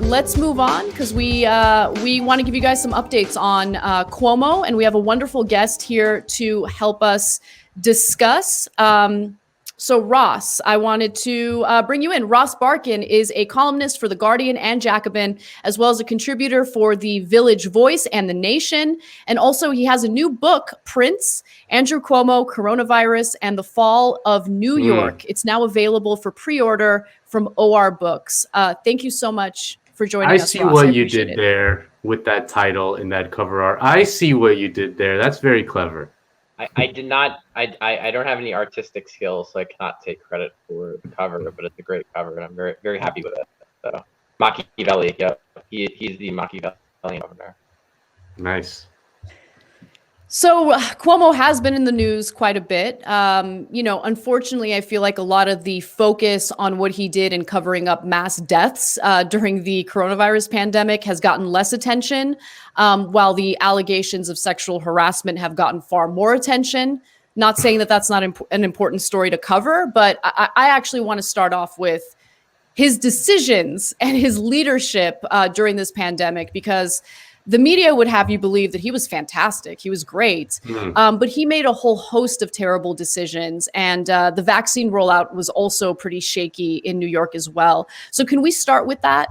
Let's move on because we want to give you guys some updates on Cuomo, and we have a wonderful guest here to help us discuss. So Ross, I wanted to bring you in. Ross Barkan is a columnist for The Guardian and Jacobin, as well as a contributor for The Village Voice and The Nation. And also he has a new book, Prince, Andrew Cuomo, Coronavirus, and the Fall of New York. It's now available for pre-order from OR Books. Thank you so much for joining us, I see Ross. what you did there with that title and that cover art. I see what you did there. That's very clever. I did not. I don't have any artistic skills, so I cannot take credit for the cover. But it's a great cover, and I'm very very happy with it. So Machiavelli, yeah, he's the Machiavellian governor. Nice. So Cuomo has been in the news quite a bit. Unfortunately, I feel like a lot of the focus on what he did in covering up mass deaths during the coronavirus pandemic has gotten less attention, while the allegations of sexual harassment have gotten far more attention. Not saying that that's not an important story to cover, but I actually want to start off with his decisions and his leadership during this pandemic, because the media would have you believe that he was fantastic. He was great. But he made a whole host of terrible decisions. And the vaccine rollout was also pretty shaky in New York as well. So can we start with that?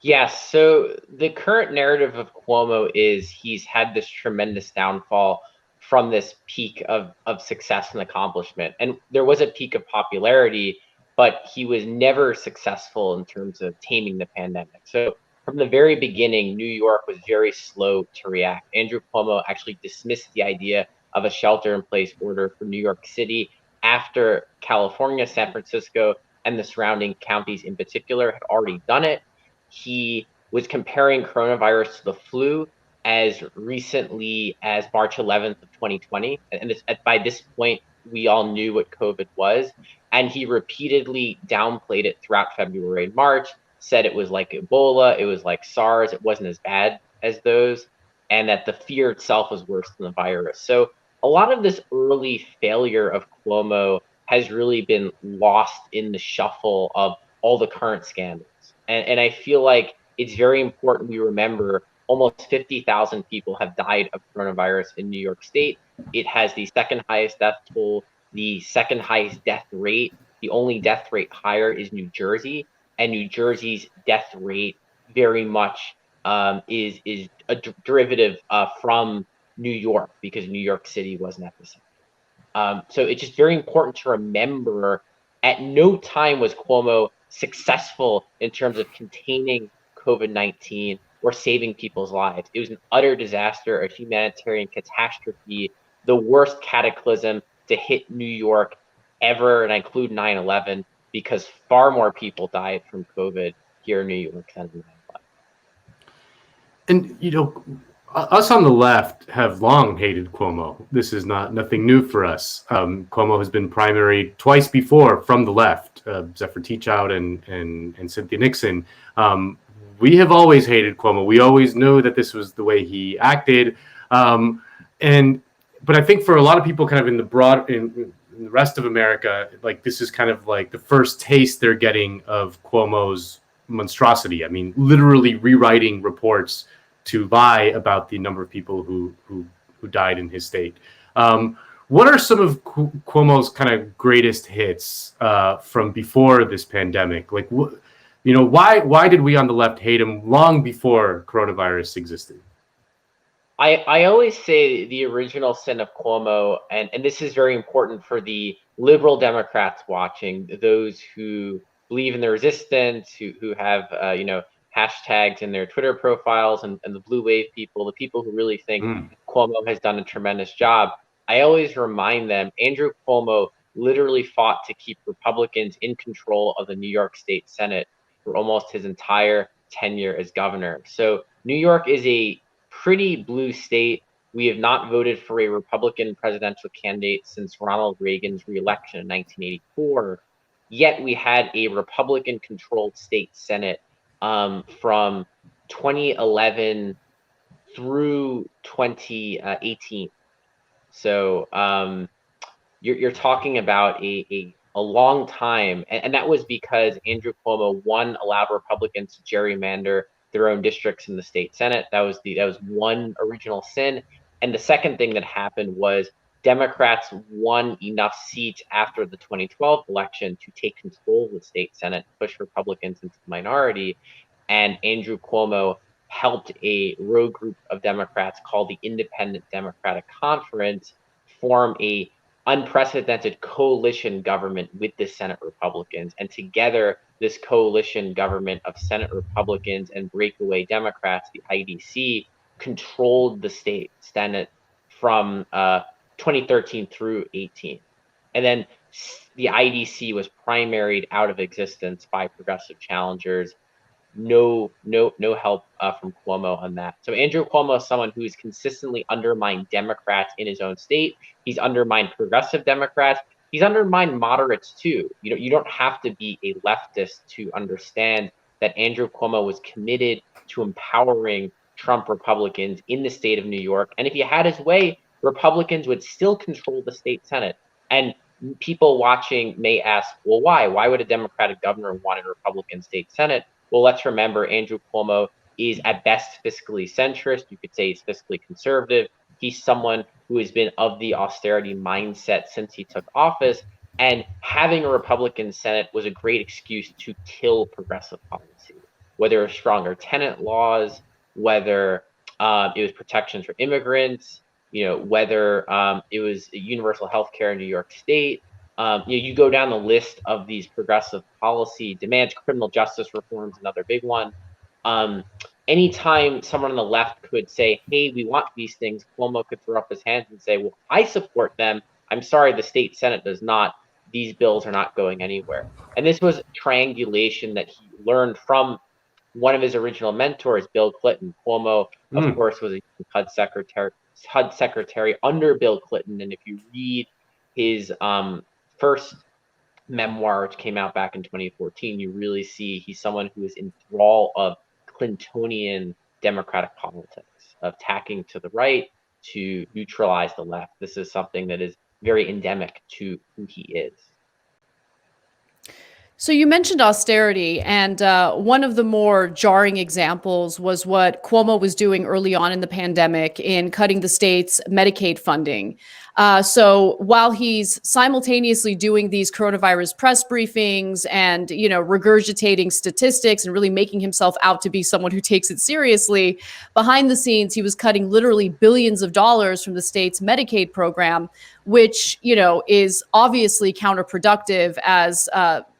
Yes. So the current narrative of Cuomo is he's had this tremendous downfall from this peak of success and accomplishment. And there was a peak of popularity, but he was never successful in terms of taming the pandemic. So from the very beginning, New York was very slow to react. Andrew Cuomo actually dismissed the idea of a shelter-in-place order for New York City after California, San Francisco, and the surrounding counties in particular had already done it. He was comparing coronavirus to the flu as recently as March 11th of 2020. And by this point, we all knew what COVID was. And he repeatedly downplayed it throughout February and March, said it was like Ebola, it was like SARS, it wasn't as bad as those, and that the fear itself was worse than the virus. So a lot of this early failure of Cuomo has really been lost in the shuffle of all the current scandals. And I feel like it's very important we remember almost 50,000 people have died of coronavirus in New York State. It has the second highest death toll, the second highest death rate. The only death rate higher is New Jersey. And New Jersey's death rate very much is a derivative from New York, because New York City was an epicenter. So it's just very important to remember at no time was Cuomo successful in terms of containing COVID-19 or saving people's lives. It was an utter disaster, a humanitarian catastrophe, the worst cataclysm to hit New York ever, and I include 9/11. Because far more people died from COVID here in New York than in 9/11. And And, us on the left have long hated Cuomo. This is nothing new for us. Cuomo has been primary twice before from the left, Zephyr Teachout and Cynthia Nixon. We have always hated Cuomo. We always knew that this was the way he acted. But I think for a lot of people kind of in the rest of America, like this is kind of like the first taste they're getting of Cuomo's monstrosity. I mean, literally rewriting reports to lie about the number of people who died in his state. What are some of Cuomo's kind of greatest hits from before this pandemic? Like, why did we on the left hate him long before coronavirus existed? I always say the original sin of Cuomo, and this is very important for the liberal Democrats watching, those who believe in the resistance, who have hashtags in their Twitter profiles, and the blue wave people, the people who really think Cuomo has done a tremendous job. I always remind them, Andrew Cuomo literally fought to keep Republicans in control of the New York State Senate for almost his entire tenure as governor. So New York is a pretty blue state. We have not voted for a Republican presidential candidate since Ronald Reagan's reelection in 1984. Yet we had a Republican-controlled state Senate from 2011 through 2018. So you're talking about a a long time, and that was because Andrew Cuomo, one, allowed Republicans to gerrymander their own districts in the state Senate. That was one original sin. And the second thing that happened was Democrats won enough seats after the 2012 election to take control of the state Senate, push Republicans into the minority, and Andrew Cuomo helped a rogue group of Democrats called the Independent Democratic Conference form a unprecedented coalition government with the Senate Republicans. And together, this coalition government of Senate Republicans and breakaway Democrats, the IDC, controlled the state Senate from 2013 through 18. And then the IDC was primaried out of existence by progressive challengers. No help from Cuomo on that. So Andrew Cuomo is someone who's consistently undermined Democrats in his own state. He's undermined progressive Democrats. He's undermined moderates too. You don't have to be a leftist to understand that Andrew Cuomo was committed to empowering Trump Republicans in the state of New York. And if he had his way, Republicans would still control the state Senate. And people watching may ask, well, why? Why would a Democratic governor want a Republican state Senate? Well, let's remember Andrew Cuomo is at best fiscally centrist. You could say he's fiscally conservative. He's someone who has been of the austerity mindset since he took office. And having a Republican Senate was a great excuse to kill progressive policy, whether it was stronger tenant laws, whether it was protections for immigrants, whether it was universal health care in New York State. You go down the list of these progressive policy demands. Criminal justice reform is another big one. Anytime someone on the left could say, hey, we want these things, Cuomo could throw up his hands and say, well, I support them. I'm sorry, the state Senate does not. These bills are not going anywhere. And this was triangulation that he learned from one of his original mentors, Bill Clinton. Cuomo, of course, was a HUD secretary under Bill Clinton. And if you read his first memoir, which came out back in 2014, you really see he's someone who is in thrall of Clintonian democratic politics, of tacking to the right to neutralize the left. This is something that is very endemic to who he is. So you mentioned austerity, and one of the more jarring examples was what Cuomo was doing early on in the pandemic in cutting the state's Medicaid funding. So while he's simultaneously doing these coronavirus press briefings and, regurgitating statistics and really making himself out to be someone who takes it seriously, behind the scenes, he was cutting literally billions of dollars from the state's Medicaid program, which, is obviously counterproductive as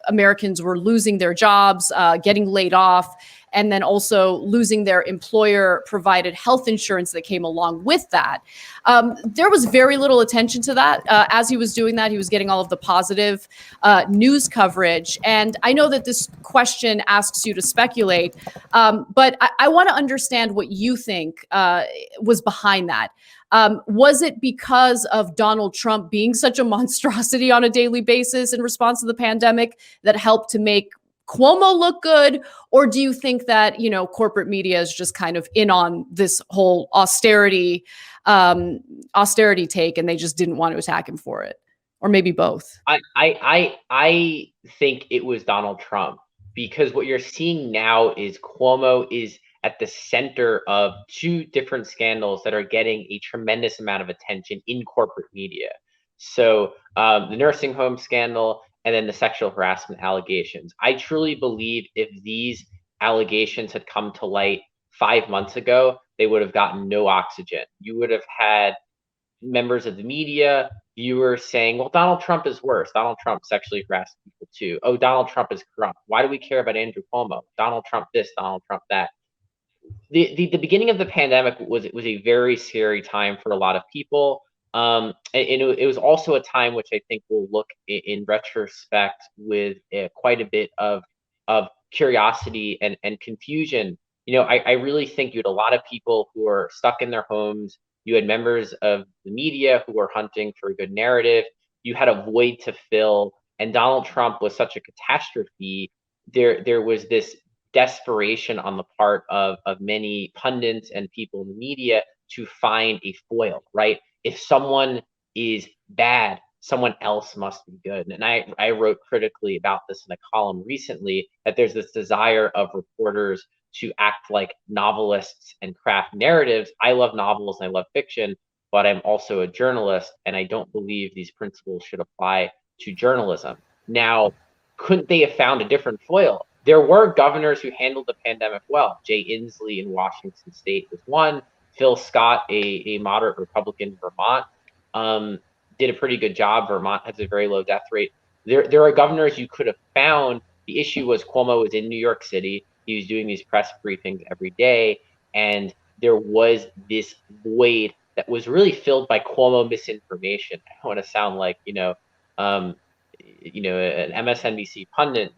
Americans were losing their jobs, getting laid off, and then also losing their employer-provided health insurance that came along with that. There was very little attention to that. As he was doing that, he was getting all of the positive news coverage. And I know that this question asks you to speculate, but I want to understand what you think was behind that. Was it because of Donald Trump being such a monstrosity on a daily basis in response to the pandemic that helped to make Cuomo look good? Or do you think that, corporate media is just kind of in on this whole austerity take and they just didn't want to attack him for it? Or maybe both? I think it was Donald Trump, because what you're seeing now is Cuomo is at the center of two different scandals that are getting a tremendous amount of attention in corporate media. So the nursing home scandal and then the sexual harassment allegations. I truly believe if these allegations had come to light 5 months ago, they would have gotten no oxygen. You would have had members of the media, viewers saying, well, Donald Trump is worse. Donald Trump sexually harassed people too. Oh, Donald Trump is corrupt. Why do we care about Andrew Cuomo? Donald Trump this, Donald Trump that. The beginning of the pandemic was a very scary time for a lot of people. And it was also a time which I think we'll look in retrospect with quite a bit of curiosity and confusion. I really think you had a lot of people who are stuck in their homes. You had members of the media who were hunting for a good narrative. You had a void to fill, and Donald Trump was such a catastrophe. There was this desperation on the part of many pundits and people in the media to find a foil, right? If someone is bad, someone else must be good. And I wrote critically about this in a column recently, that there's this desire of reporters to act like novelists and craft narratives. I love novels and I love fiction, but I'm also a journalist, and I don't believe these principles should apply to journalism. Now, couldn't they have found a different foil? There were governors who handled the pandemic well. Jay Inslee in Washington State was one. Phil Scott, a moderate Republican in Vermont, did a pretty good job. Vermont has a very low death rate. There are governors you could have found. The issue was Cuomo was in New York City. He was doing these press briefings every day, and there was this void that was really filled by Cuomo misinformation. I don't want to sound like an MSNBC pundit,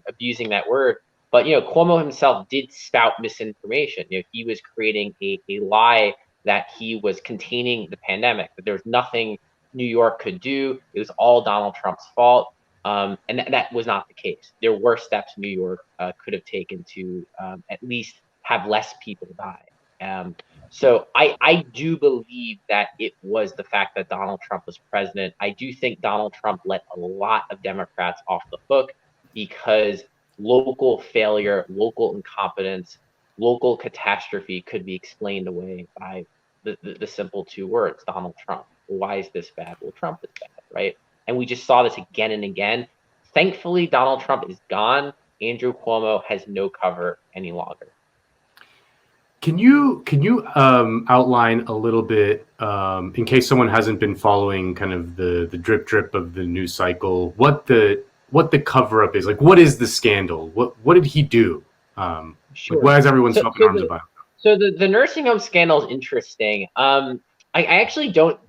abusing that word, but Cuomo himself did spout misinformation. He was creating a lie that he was containing the pandemic, that there was nothing New York could do. It was all Donald Trump's fault. And that was not the case. There were steps New York could have taken to at least have less people die. So I do believe that it was the fact that Donald Trump was president. I do think Donald Trump let a lot of Democrats off the hook because local failure, local incompetence, local catastrophe could be explained away by the simple two words, Donald Trump. Why is this bad? Well, Trump is bad, right? And we just saw this again and again. Thankfully, Donald Trump is gone. Andrew Cuomo has no cover any longer. Can you outline a little bit, in case someone hasn't been following kind of the drip of the news cycle, what the cover up is? Like, what is the scandal? What did he do? Sure. Like, why is everyone so up in arms about it? So the nursing home scandal is interesting. I actually don't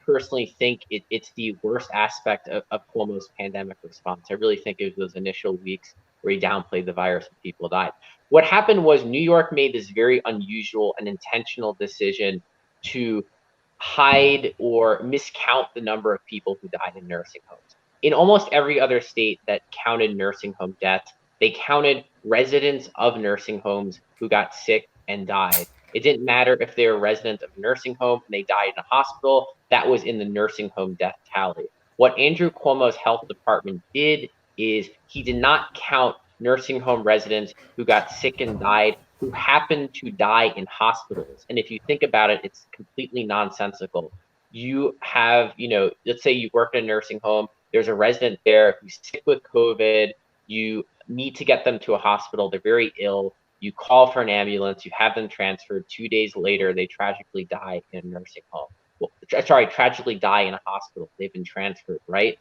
personally think it's the worst aspect of Cuomo's pandemic response. I really think it was those initial weeks where he downplayed the virus and people died. What happened was New York made this very unusual and intentional decision to hide or miscount the number of people who died in nursing homes. In almost every other state that counted nursing home deaths, they counted residents of nursing homes who got sick and died. It didn't matter if they were residents of a nursing home and they died in a hospital. That was in the nursing home death tally. What Andrew Cuomo's health department did is he did not count nursing home residents who got sick and died who happened to die in hospitals. And if you think about it, it's completely nonsensical. You have, let's say you work in a nursing home, there's a resident there who's sick with COVID, you need to get them to a hospital, they're very ill, you call for an ambulance, you have them transferred. 2 days later, they tragically die in a nursing home. Well, tragically die in a hospital. They've been transferred, right?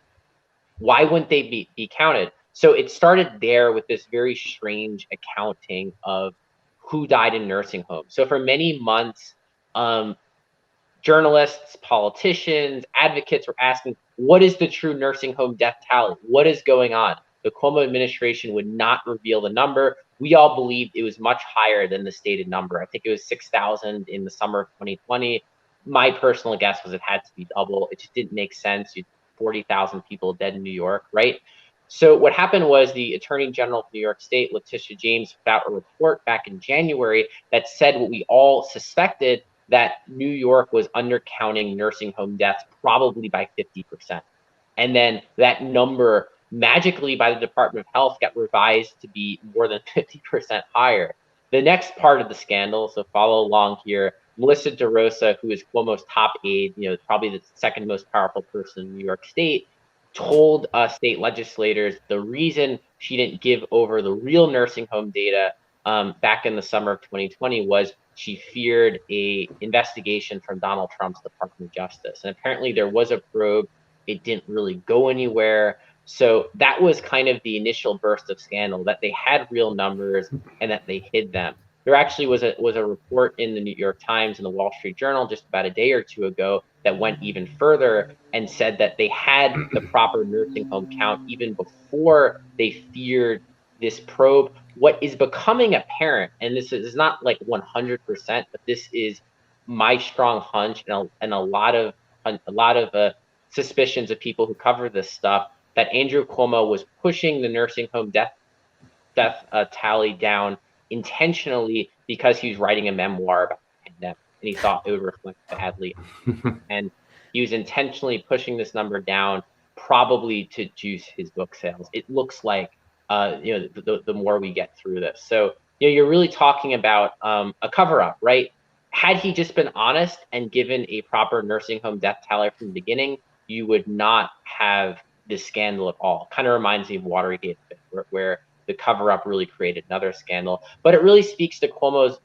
Why wouldn't they be counted? So it started there with this very strange accounting of who died in nursing homes. So for many months, journalists, politicians, advocates were asking, what is the true nursing home death tally? What is going on? The Cuomo administration would not reveal the number. We all believed it was much higher than the stated number. I think it was 6,000 in the summer of 2020. My personal guess was it had to be double. It just didn't make sense. 40,000 people dead in New York, right? So what happened was the Attorney General of New York State, Letitia James, put out a report back in January that said what we all suspected, that New York was undercounting nursing home deaths probably by 50%. And then that number magically by the Department of Health got revised to be more than 50% higher. The next part of the scandal, so follow along here, Melissa DeRosa, who is Cuomo's top aide, probably the second most powerful person in New York State, told state legislators the reason she didn't give over the real nursing home data back in the summer of 2020 was she feared a investigation from Donald Trump's Department of Justice. And apparently there was a probe. It didn't really go anywhere. So that was kind of the initial burst of scandal, that they had real numbers and that they hid them. There actually was a report in the New York Times and the Wall Street Journal just about a day or two ago that went even further and said that they had the proper nursing home count even before they feared this probe. What is becoming apparent, and this is not like 100%, but this is my strong hunch and a lot of suspicions of people who cover this stuff, that Andrew Cuomo was pushing the nursing home death tally down intentionally because he was writing a memoir about the pandemic and he thought it would reflect badly. And he was intentionally pushing this number down probably to juice his book sales. It looks like, the more we get through this. So, you're really talking about a cover up, right? Had he just been honest and given a proper nursing home death tally from the beginning, you would not have this scandal at all. Kind of reminds me of Watergate, where the cover up really created another scandal. But it really speaks to Cuomo's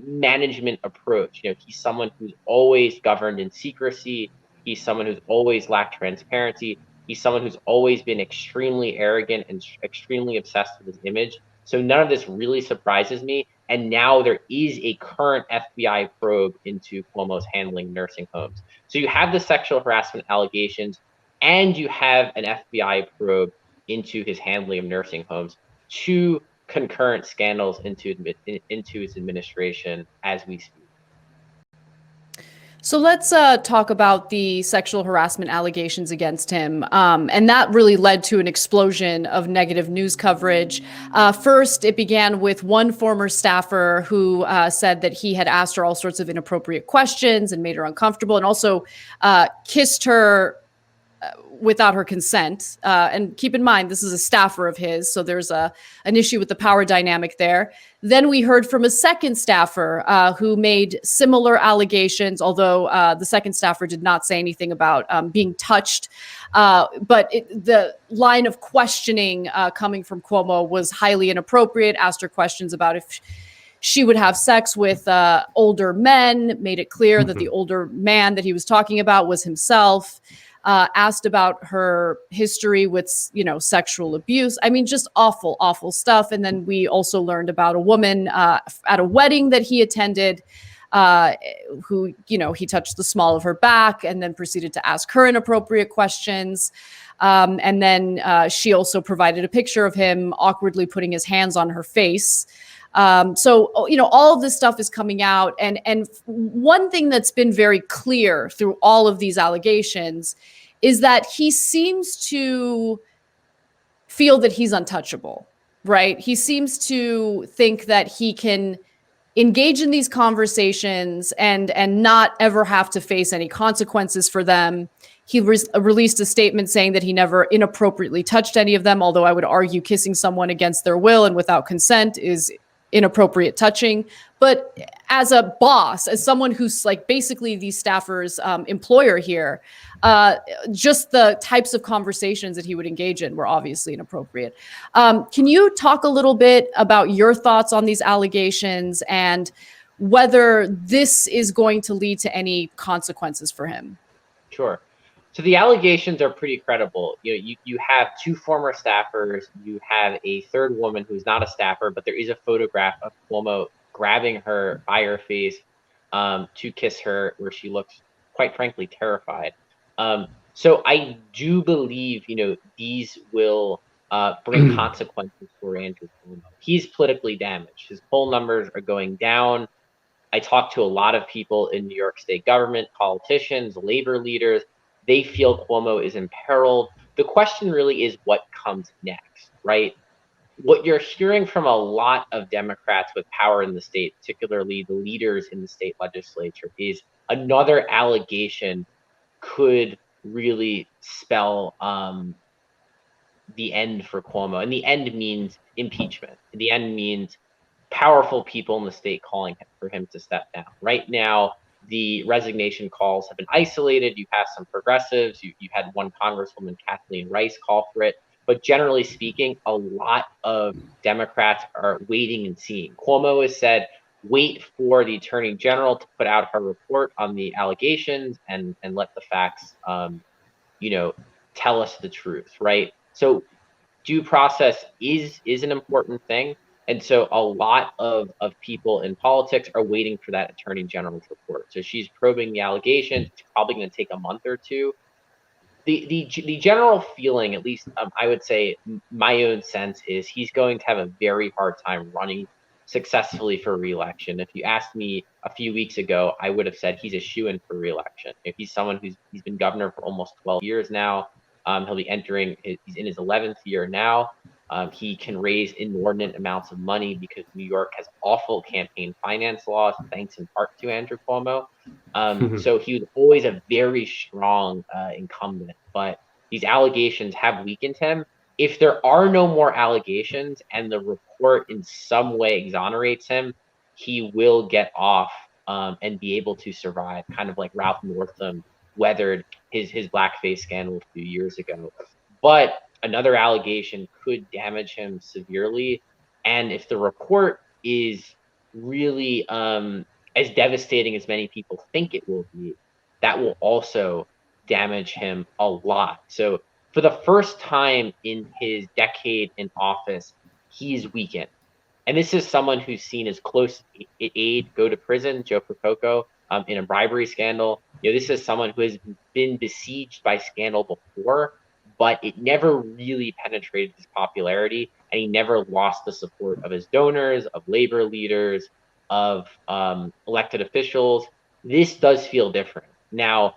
management approach. He's someone who's always governed in secrecy. He's someone who's always lacked transparency. He's someone who's always been extremely arrogant and extremely obsessed with his image. So none of this really surprises me. And now there is a current FBI probe into Cuomo's handling nursing homes. So you have the sexual harassment allegations, and you have an FBI probe into his handling of nursing homes. Two concurrent scandals into his administration as we speak. So let's talk about the sexual harassment allegations against him. And that really led to an explosion of negative news coverage. First, it began with one former staffer who said that he had asked her all sorts of inappropriate questions and made her uncomfortable, and also kissed her without her consent. And keep in mind, this is a staffer of his, so there's an issue with the power dynamic there. Then we heard from a second staffer who made similar allegations, although the second staffer did not say anything about being touched. But the line of questioning coming from Cuomo was highly inappropriate, asked her questions about if she would have sex with older men, made it clear that the older man that he was talking about was himself. Asked about her history with, sexual abuse. I mean, just awful, awful stuff. And then we also learned about a woman at a wedding that he attended who, he touched the small of her back and then proceeded to ask her inappropriate questions. And then she also provided a picture of him awkwardly putting his hands on her face. So, all of this stuff is coming out. And one thing that's been very clear through all of these allegations is that he seems to feel that he's untouchable, right? He seems to think that he can engage in these conversations and not ever have to face any consequences for them. He released a statement saying that he never inappropriately touched any of them, although I would argue kissing someone against their will and without consent is inappropriate touching. But as a boss, as someone who's basically these staffers' employer here, just the types of conversations that he would engage in were obviously inappropriate. Can you talk a little bit about your thoughts on these allegations and whether this is going to lead to any consequences for him? Sure. So the allegations are pretty credible. You have two former staffers. You have a third woman who's not a staffer, but there is a photograph of Cuomo grabbing her by her face to kiss her, where she looks, quite frankly, terrified. So I do believe, these will bring consequences for Andrew Cuomo. He's politically damaged. His poll numbers are going down. I talked to a lot of people in New York State government, politicians, labor leaders. They feel Cuomo is imperiled. The question really is what comes next, right? What you're hearing from a lot of Democrats with power in the state, particularly the leaders in the state legislature, is another allegation could really spell the end for Cuomo. And the end means impeachment. The end means powerful people in the state calling for him to step down. Right now, the resignation calls have been isolated. You have some progressives. You had one Congresswoman, Kathleen Rice, call for it. But generally speaking, a lot of Democrats are waiting and seeing. Cuomo has said, wait for the Attorney General to put out her report on the allegations and let the facts, tell us the truth, right? So due process is an important thing. And so a lot of people in politics are waiting for that Attorney General's report. So she's probing the allegations. It's probably going to take a month or two. The general feeling, at least I would say my own sense, is he's going to have a very hard time running successfully for re-election. If you asked me a few weeks ago, I would have said he's a shoo-in for re-election. If he's someone he's been governor for almost 12 years now, he'll be he's in his 11th year now. He can raise inordinate amounts of money because New York has awful campaign finance laws, thanks in part to Andrew Cuomo. So he was always a very strong incumbent. But these allegations have weakened him. If there are no more allegations and the report in some way exonerates him, he will get off and be able to survive, kind of like Ralph Northam weathered his blackface scandal a few years ago. But another allegation could damage him severely. And if the report is really as devastating as many people think it will be, that will also damage him a lot. So for the first time in his decade in office, he's weakened. And this is someone who's seen his close aide go to prison, Joe Prococo, in a bribery scandal. This is someone who has been besieged by scandal before, but it never really penetrated his popularity, and he never lost the support of his donors, of labor leaders, of elected officials. This does feel different. Now,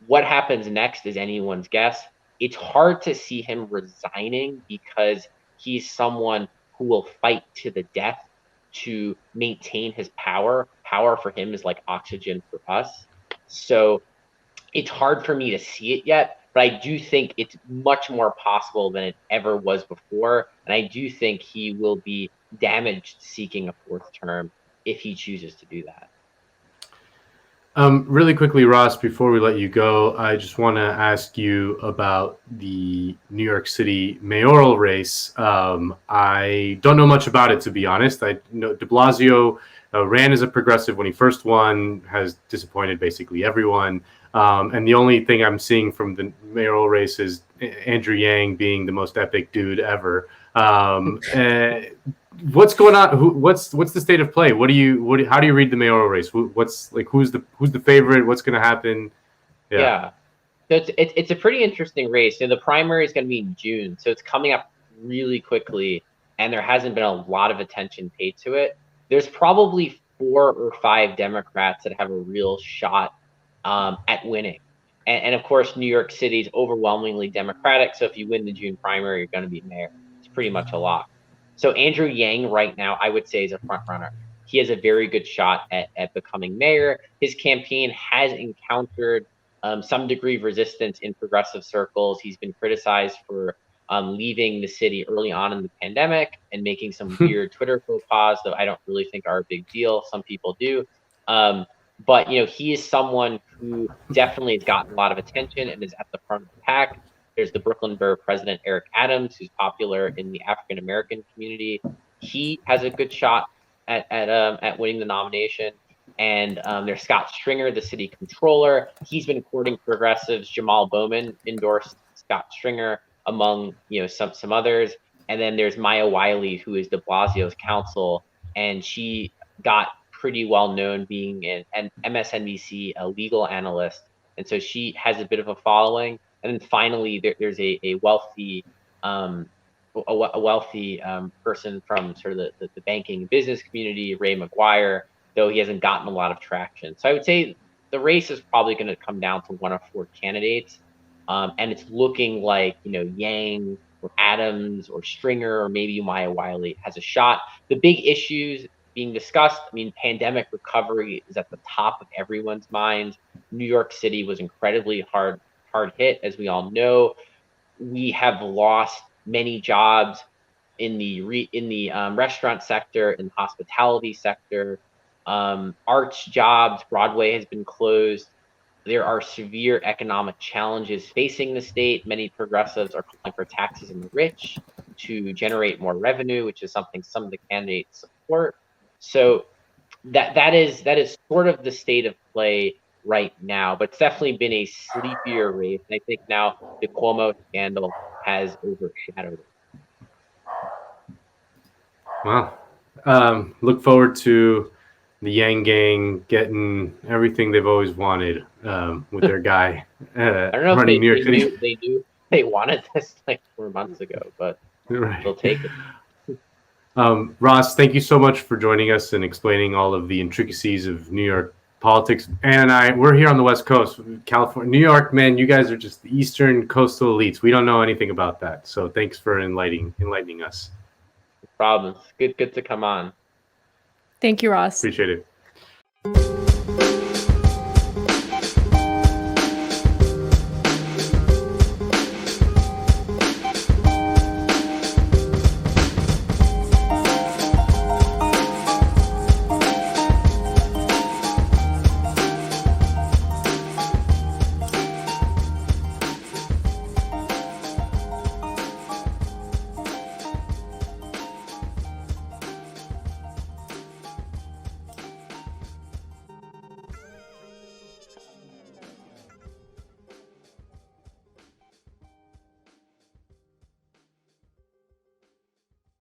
what happens next is anyone's guess. It's hard to see him resigning because he's someone who will fight to the death to maintain his power. Power for him is like oxygen for us. So it's hard for me to see it yet, but I do think it's much more possible than it ever was before. And I do think he will be damaged seeking a fourth term if he chooses to do that. Really quickly, Ross, before we let you go, I just want to ask you about the New York City mayoral race. I don't know much about it, to be honest. I know de Blasio ran as a progressive when he first won, has disappointed basically everyone. And the only thing I'm seeing from the mayoral race is Andrew Yang being the most epic dude ever. What's going on? What's the state of play? How do you read the mayoral race? Who's the favorite? What's going to happen? Yeah. So it's a pretty interesting race. The primary is going to be in June, so it's coming up really quickly, and there hasn't been a lot of attention paid to it. There's probably 4 or 5 Democrats that have a real shot at winning, and of course, New York City is overwhelmingly Democratic. So if you win the June primary, you're going to be mayor. It's pretty much a lock. So Andrew Yang right now, I would say, is a front runner. He has a very good shot at becoming mayor. His campaign has encountered some degree of resistance in progressive circles. He's been criticized for leaving the city early on in the pandemic and making some weird Twitter faux pas that I don't really think are a big deal. Some people do. But he is someone who definitely has gotten a lot of attention and is at the front of the pack. There's the Brooklyn Borough President, Eric Adams, who's popular in the African-American community. He has a good shot at winning the nomination. And there's Scott Stringer, the city controller. He's been courting progressives. Jamal Bowman endorsed Scott Stringer, among some others. And then there's Maya Wiley, who is de Blasio's counsel, and she got pretty well known being an MSNBC a legal analyst, and so she has a bit of a following. And then finally, there's a wealthy person from sort of the banking and business community, Ray McGuire, though he hasn't gotten a lot of traction. So I would say the race is probably going to come down to 1 of 4 candidates, and it's looking like Yang or Adams or Stringer or maybe Maya Wiley has a shot. The big issues being discussed, pandemic recovery is at the top of everyone's minds. New York City was incredibly hard hit, as we all know. We have lost many jobs in the restaurant sector, in the hospitality sector, arts jobs. Broadway has been closed. There are severe economic challenges facing the state. Many progressives are calling for taxes on the rich to generate more revenue, which is something some of the candidates support. So that is sort of the state of play right now, but it's definitely been a sleepier race. And I think now the Cuomo scandal has overshadowed it. Wow. Look forward to the Yang gang getting everything they've always wanted with their guy I don't know running if New York City. they wanted this like 4 months ago, but right. They'll take it. Ross, thank you so much for joining us and explaining all of the intricacies of New York politics. We're here on the West Coast, California, New York, man. You guys are just the Eastern coastal elites. We don't know anything about that. So thanks for enlightening us. No problem. It's good to come on. Thank you, Ross. Appreciate it.